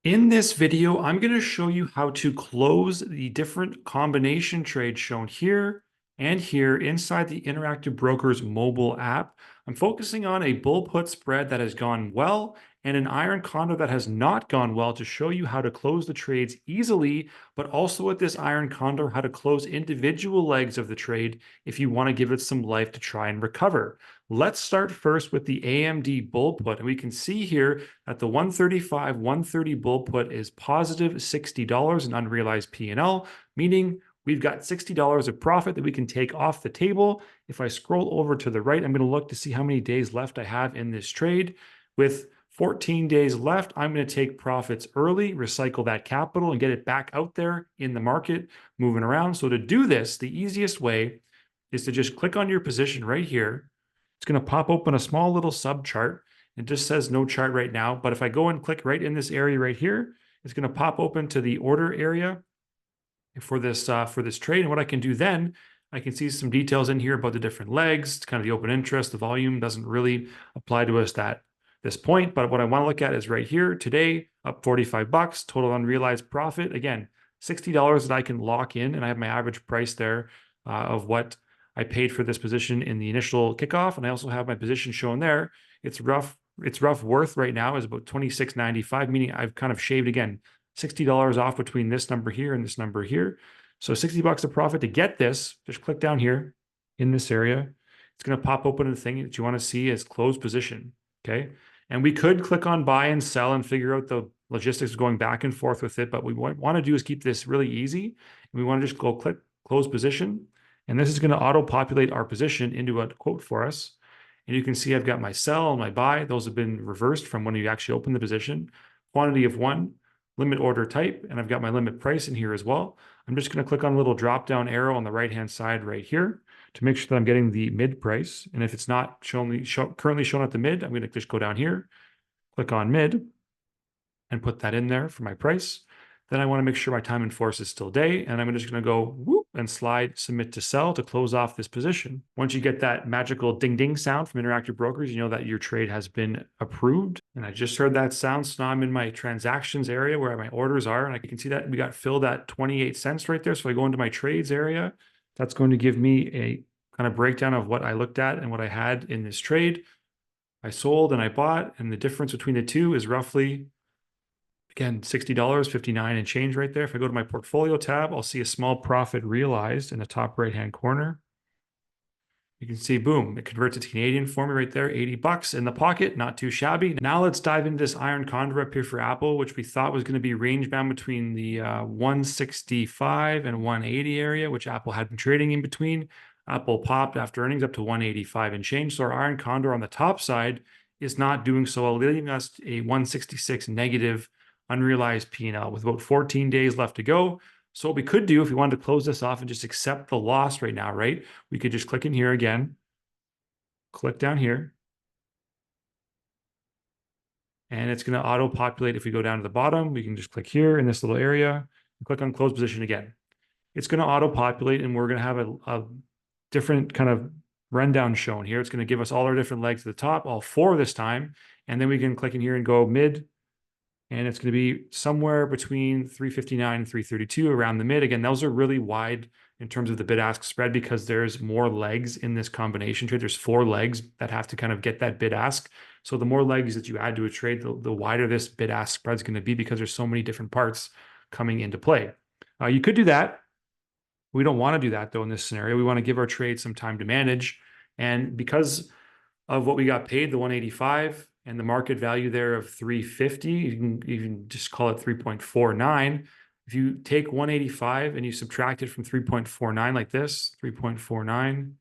In this video, I'm going to show you how to close the different combination trades shown here and here inside the Interactive Brokers mobile app. I'm focusing on a bull put spread that has gone well and an iron condor that has not gone well to show you how to close the trades easily, but also with this iron condor, how to close individual legs of the trade if you want to give it some life to try and recover. Let's start first with the AMD bull put. And we can see here that the 135, 130 bull put is positive $60 in unrealized P&L, meaning we've got $60 of profit that we can take off the table. If I scroll over to the right, I'm going to look to see how many days left I have in this trade. With 14 days left, I'm going to take profits early, recycle that capital, and get it back out there in the market, moving around. So to do this, the easiest way is to just click on your position right here. It's going to pop open a small little sub chart. It just says no chart right now, but if I go and click right in this area right here, it's going to pop open to the order area for this trade. And what I can do then, I can see some details in here about the different legs. It's kind of the open interest. The volume doesn't really apply to us at this point, but what I want to look at is right here today, up 45 bucks, total unrealized profit. Again, $60 that I can lock in, and I have my average price there of what I paid for this position in the initial kickoff, and I also have my position shown there. It's rough worth right now is about $26.95, meaning I've kind of shaved again $60 off between this number here and this number here. So 60 bucks of profit. To get this, just click down here in this area. It's going to pop open the thing that you want to see as closed position. Okay. And we could click on buy and sell and figure out the logistics going back and forth with it. But what we want to do is keep this really easy. And we want to just go click close position. And this is going to auto-populate our position into a quote for us. And you can see I've got my sell and my buy. Those have been reversed from when you actually open the position. Quantity of one, limit order type, and I've got my limit price in here as well. I'm just going to click on a little drop-down arrow on the right-hand side right here to make sure that I'm getting the mid price. And if it's not currently shown at the mid, I'm going to just go down here, click on mid, and put that in there for my price. Then I want to make sure my time in force is still day, and I'm just going to go whoop and slide submit to sell to close off this position. Once you get that magical ding ding sound from Interactive Brokers, you know that your trade has been approved. And I just heard that sound, so now I'm in my transactions area where my orders are, and I can see that we got filled at 28 cents right there. So I go into my trades area. That's going to give me a kind of breakdown of what I looked at and what I had in this trade. I sold and I bought, and the difference between the two is roughly, again, $60, 59 and change right there. If I go to my portfolio tab, I'll see a small profit realized in the top right-hand corner. You can see, boom, it converts it to Canadian for me right there, 80 bucks in the pocket, not too shabby. Now let's dive into this iron condor up here for Apple, which we thought was going to be range bound between the 165 and 180 area, which Apple had been trading in between. Apple popped after earnings up to 185 and change. So our iron condor on the top side is not doing so well, leaving us a 166 negative unrealized P&L with about 14 days left to go. So what we could do if we wanted to close this off and just accept the loss right now, right? We could just click in here again, click down here, and it's going to auto-populate. If we go down to the bottom, we can just click here in this little area and click on close position again. It's going to auto-populate, and we're going to have a different kind of rundown shown here. It's going to give us all our different legs at the top, all four this time, and then we can click in here and go mid, and it's going to be somewhere between 359 and 332 around the mid. Again, those are really wide in terms of the bid-ask spread because there's more legs in this combination trade. There's four legs that have to kind of get that bid-ask. So the more legs that you add to a trade, the wider this bid-ask spread is going to be because there's so many different parts coming into play. You could do that. We don't want to do that, though, in this scenario. We want to give our trade some time to manage. And because of what we got paid, the 185, and the market value there of 350, you can just call it 3.49. If you take 185 and you subtract it from 3.49 like this, 3.49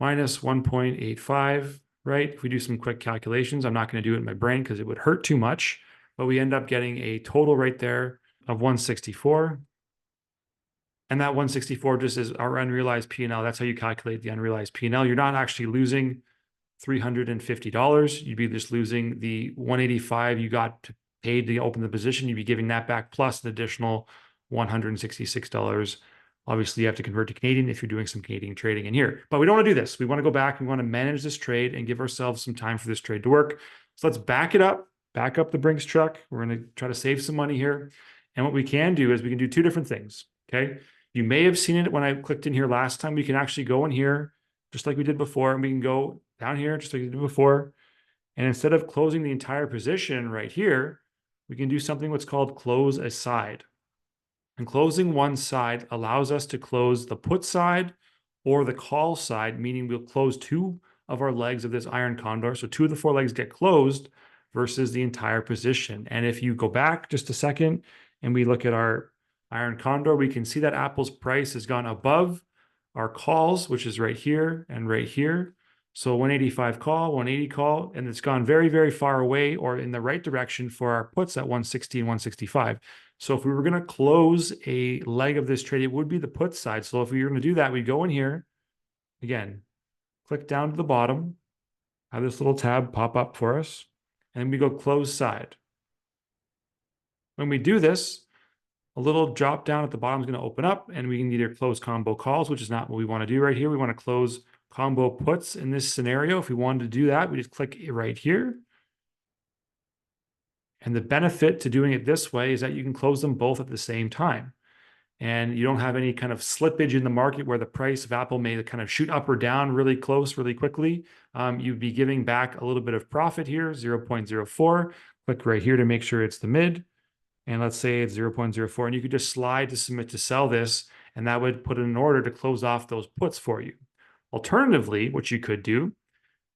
minus 1.85, right? If we do some quick calculations, I'm not going to do it in my brain because it would hurt too much, but we end up getting a total right there of 164. And that 164 just is our unrealized P&L. That's how you calculate the unrealized P&L. You're not actually losing $350. You'd be just losing the 185 you got paid to open the position. You'd be giving that back plus an additional $166. Obviously, you have to convert to Canadian if you're doing some Canadian trading in here. But we don't want to do this. We want to go back. We want to manage this trade and give ourselves some time for this trade to work. So let's back it up back up the Brinks truck. We're going to try to save some money here. And what we can do is we can do two different things. Okay. You may have seen it when I clicked in here last time. We can actually go in here just like we did before, and we can go down here just like we did before. And instead of closing the entire position right here, we can do something what's called close a side. And closing one side allows us to close the put side or the call side, meaning we'll close two of our legs of this iron condor. So two of the four legs get closed versus the entire position. And if you go back just a second and we look at our iron condor, we can see that Apple's price has gone above our calls, which is right here and right here. So 185 call, 180 call, and it's gone very, very far away or in the right direction for our puts at 160 and 165. So if we were going to close a leg of this trade, it would be the put side. So if we were going to do that, we go in here, again, click down to the bottom, have this little tab pop up for us, and we go close side. When we do this, a little drop down at the bottom is going to open up, and we can either close combo calls, which is not what we want to do right here. We want to close combo puts in this scenario. If we wanted to do that, we just click right here. And the benefit to doing it this way is that you can close them both at the same time. And you don't have any kind of slippage in the market where the price of Apple may kind of shoot up or down really close, really quickly. You'd be giving back a little bit of profit here, 0.04. Click right here to make sure it's the mid. And let's say it's 0.04. And you could just slide to submit to sell this, and that would put it in order to close off those puts for you. Alternatively, what you could do,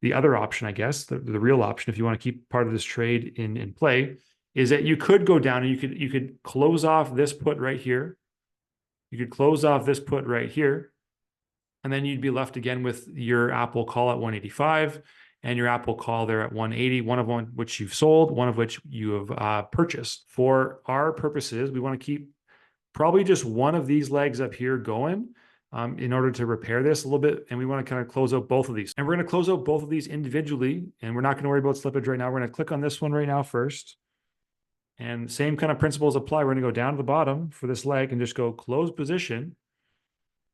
the other option, I guess, the real option, if you want to keep part of this trade in play, is that you could go down and you could close off this put right here. You could close off this put right here, and then you'd be left again with your Apple call at 185 and your Apple call there at 180, one of which you've sold, one of which you have purchased. For our purposes, we want to keep probably just one of these legs up here going in order to repair this a little bit. And we want to kind of close out both of these. And we're going to close out both of these individually, and we're not going to worry about slippage right now. We're going to click on this one right now first. And same kind of principles apply. We're going to go down to the bottom for this leg and just go close position.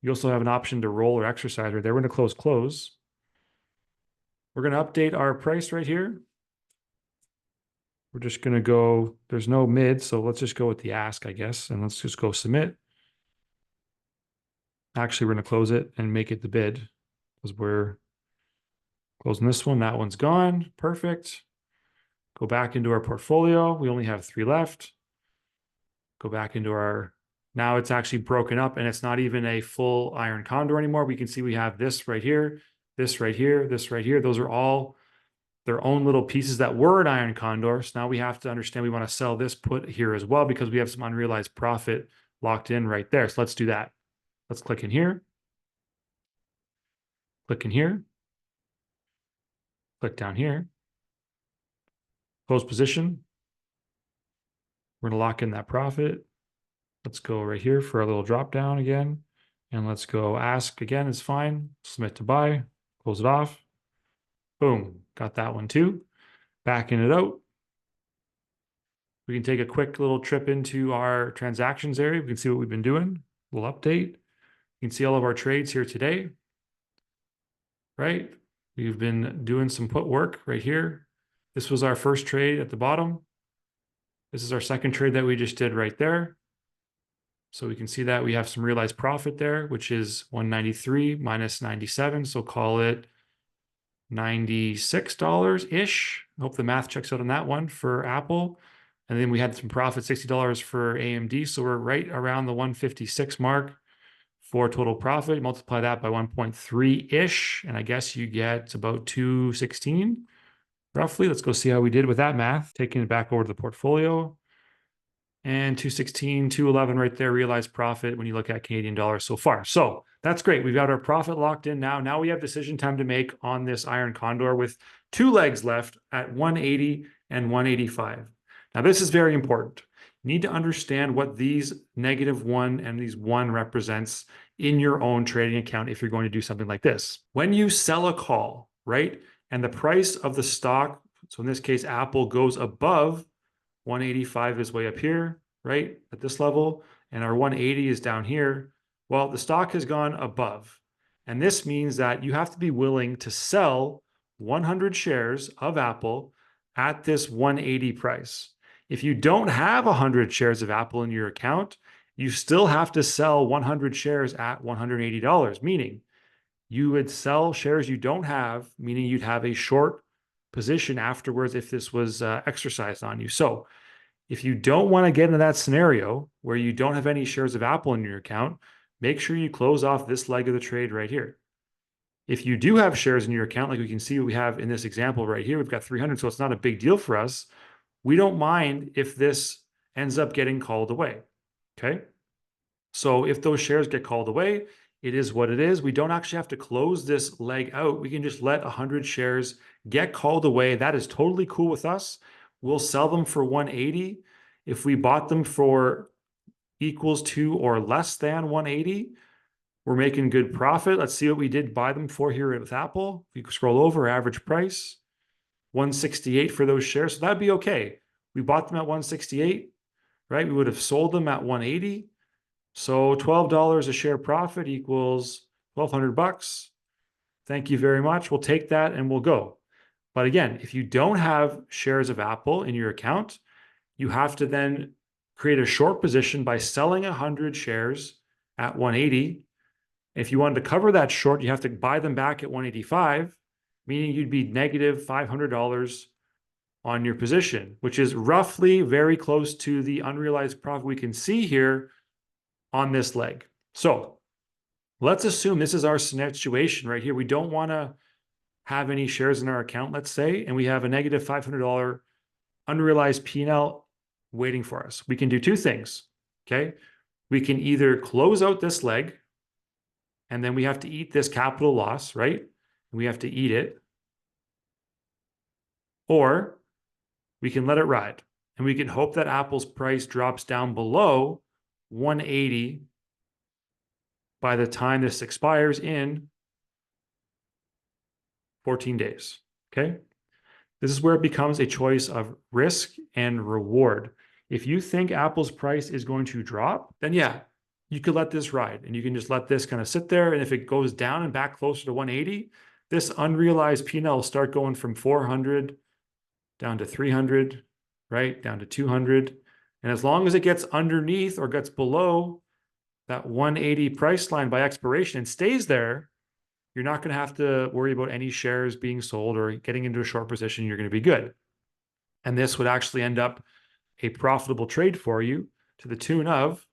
You also have an option to roll or exercise right there. We're going to close. We're going to update our price right here. We're just going to go, there's no mid, so let's just go with the ask, I guess, and let's just go submit. Actually, we're going to close it and make it the bid because we're closing this one. That one's gone. Perfect. Go back into our portfolio. We only have 3 left. Go back into our, now it's actually broken up and it's not even a full iron condor anymore. We can see we have this right here, this right here, this right here. Those are all their own little pieces that were an iron condor. So now we have to understand we want to sell this put here as well because we have some unrealized profit locked in right there. So let's do that. Let's click in here. Click in here. Click down here. Close position. We're going to lock in that profit. Let's go right here for a little drop down again. And let's go ask again, it's fine. Submit to buy, close it off. Boom, got that one too. Backing it out. We can take a quick little trip into our transactions area. We can see what we've been doing. We'll update. You can see all of our trades here today, right? We've been doing some put work right here. This was our first trade at the bottom. This is our second trade that we just did right there. So we can see that we have some realized profit there, which is 193 minus 97. So call it $96-ish. I hope the math checks out on that one for Apple. And then we had some profit, $60 for AMD. So we're right around the 156 mark for total profit. Multiply that by 1.3-ish. And I guess you get about 216 roughly. Let's go see how we did with that math. Taking it back over to the portfolio. And 216, 211 right there, realized profit when you look at Canadian dollars so far. So that's great. We've got our profit locked in now. Now we have decision time to make on this iron condor with 2 legs left at 180 and 185. Now this is very important. You need to understand what these -1 and these 1 represents in your own trading account if you're going to do something like this. When you sell a call, right, and the price of the stock, so in this case, Apple goes above 185 is way up here, right, at this level, and our 180 is down here. Well, the stock has gone above, and this means that you have to be willing to sell 100 shares of Apple at this 180 price. If you don't have 100 shares of Apple in your account, you still have to sell 100 shares at $180, meaning you would sell shares you don't have, meaning you'd have a short position afterwards if this was exercised on you. So if you don't want to get into that scenario where you don't have any shares of Apple in your account, make sure you close off this leg of the trade right here. If you do have shares in your account, like we can see we have in this example right here, we've got 300, so it's not a big deal for us. We don't mind if this ends up getting called away, okay? So if those shares get called away, it is what it is. We don't actually have to close this leg out. We can just let 100 shares get called away. That is totally cool with us. We'll sell them for 180. If we bought them for equals to or less than 180, we're making good profit. Let's see what we did buy them for here with Apple. If you scroll over, average price, 168 for those shares. So that'd be okay. We bought them at 168, right? We would have sold them at 180. So $12 a share profit equals 1,200 bucks. Thank you very much. We'll take that and we'll go. But again, if you don't have shares of Apple in your account, you have to then create a short position by selling 100 shares at 180. If you wanted to cover that short, you have to buy them back at 185, meaning you'd be negative $500 on your position, which is roughly very close to the unrealized profit we can see here on this leg. So let's assume this is our situation right here. We don't want to have any shares in our account, let's say, and we have a negative $500 unrealized P&L waiting for us. We can do two things, okay? We can either close out this leg, and then we have to eat this capital loss, right? We have to eat it. Or we can let it ride, and we can hope that Apple's price drops down below 180 by the time this expires in 14 days, okay? This is where it becomes a choice of risk and reward. If you think Apple's price is going to drop, then yeah, you could let this ride and you can just let this kind of sit there. And if it goes down and back closer to 180, this unrealized P&L will start going from 400 down to 300, right? Down to 200. And as long as it gets underneath or gets below that 180 price line by expiration and stays there, you're not going to have to worry about any shares being sold or getting into a short position. You're going to be good. And this would actually end up a profitable trade for you to the tune of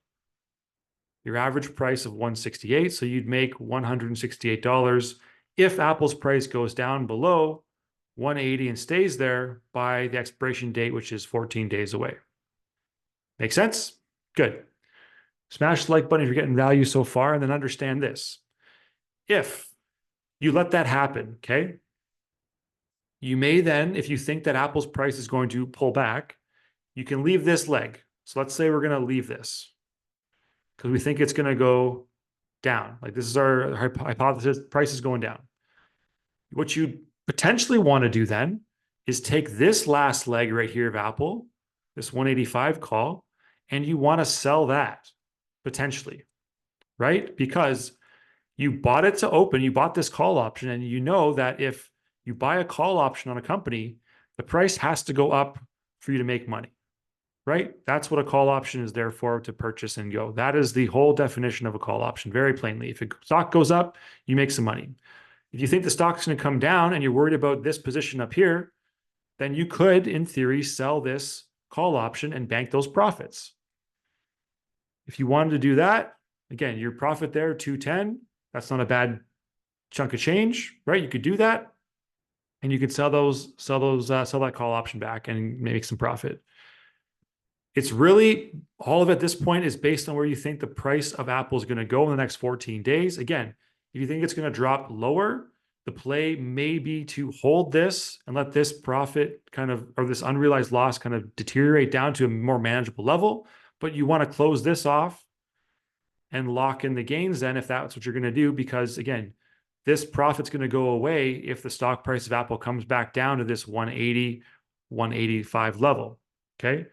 your average price of 168. So you'd make $168 if Apple's price goes down below 180 and stays there by the expiration date, which is 14 days away. Make sense? Good. Smash the like button if you're getting value so far, and then understand this. If you let that happen, okay, you may then, if you think that Apple's price is going to pull back, you can leave this leg. So let's say we're going to leave this because we think it's going to go down. Like this is our hypothesis, price is going down. What you potentially want to do then is take this last leg right here of Apple, this 185 call, and you want to sell that potentially, right? Because you bought it to open, you bought this call option, and you know that if you buy a call option on a company, the price has to go up for you to make money, right? That's what a call option is there for, to purchase and go. That is the whole definition of a call option, very plainly. If a stock goes up, you make some money. If you think the stock's going to come down and you're worried about this position up here, then you could, in theory, sell this call option and bank those profits. If you wanted to do that, again, your profit there, 210, that's not a bad chunk of change, right? You could do that, and you could sell that call option back and make some profit. It's really all of it at this point is based on where you think the price of Apple is going to go in the next 14 days. Again, if you think it's going to drop lower, the play may be to hold this and let this profit kind of, or this unrealized loss kind of deteriorate down to a more manageable level. But you want to close this off and lock in the gains then, if that's what you're going to do, because again, this profit's going to go away if the stock price of Apple comes back down to this 180, 185 level. Okay.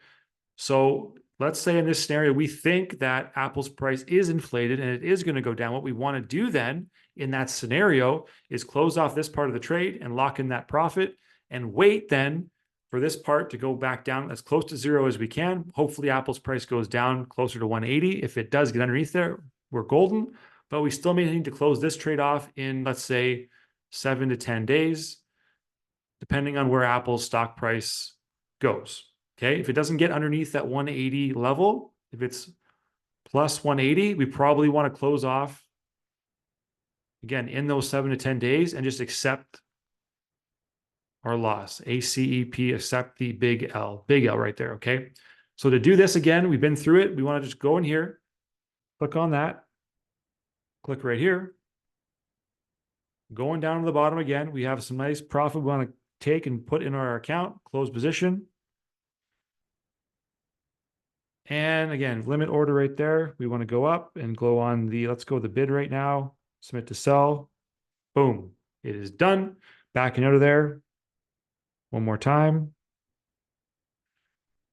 So let's say in this scenario, we think that Apple's price is inflated and it is going to go down. What we want to do then in that scenario is close off this part of the trade and lock in that profit and wait then for this part to go back down as close to zero as we can. Hopefully Apple's price goes down closer to 180. If it does get underneath there, we're golden, but we still may need to close this trade off in, let's say, 7 to 10 days, depending on where Apple's stock price goes. Okay, if it doesn't get underneath that 180 level, if it's plus 180, we probably want to close off again in those 7 to 10 days and just accept our loss. ACEP, accept the big L right there. Okay, so to do this again, we've been through it. We want to just go in here, click on that, click right here. Going down to the bottom again, we have some nice profit we want to take and put in our account, close position. And again, limit order right there. We want to go up and go on the, let's go the bid right now, submit to sell. Boom, it is done. Backing out of there. One more time.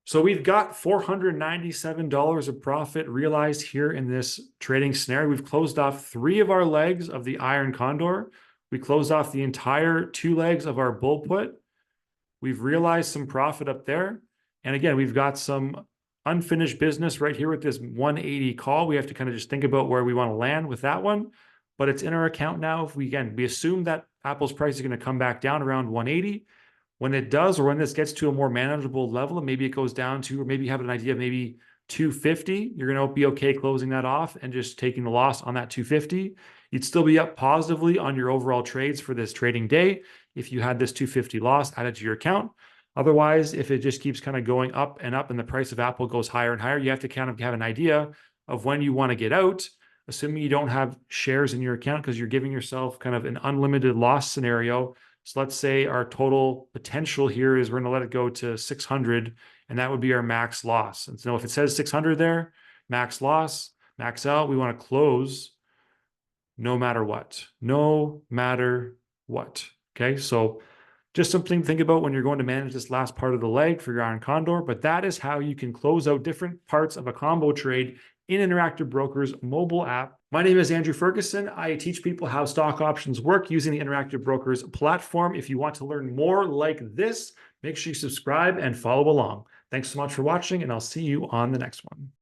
So we've got $497 of profit realized here in this trading scenario. We've closed off 3 of our legs of the iron condor. We closed off the entire 2 legs of our bull put. We've realized some profit up there. And again, we've got some unfinished business right here with this 180 call. We have to kind of just think about where we want to land with that one, but it's in our account now. If we, again, we assume that Apple's price is going to come back down around 180. When it does, or when this gets to a more manageable level, and maybe it goes down to, or maybe you have an idea of maybe 250, you're going to be okay closing that off and just taking the loss on that 250. You'd still be up positively on your overall trades for this trading day if you had this 250 loss added to your account. Otherwise, if it just keeps kind of going up and up and the price of Apple goes higher and higher, you have to kind of have an idea of when you want to get out, assuming you don't have shares in your account because you're giving yourself kind of an unlimited loss scenario. So let's say our total potential here is we're going to let it go to 600, and that would be our max loss. And so if it says 600 there, max loss, max out, we want to close no matter what. No matter what. Okay, so just something to think about when you're going to manage this last part of the leg for your iron condor, but that is how you can close out different parts of a combo trade in Interactive Brokers mobile app. My name is Andrew Ferguson. I teach people how stock options work using the Interactive Brokers platform. If you want to learn more like this, make sure you subscribe and follow along. Thanks so much for watching, and I'll see you on the next one.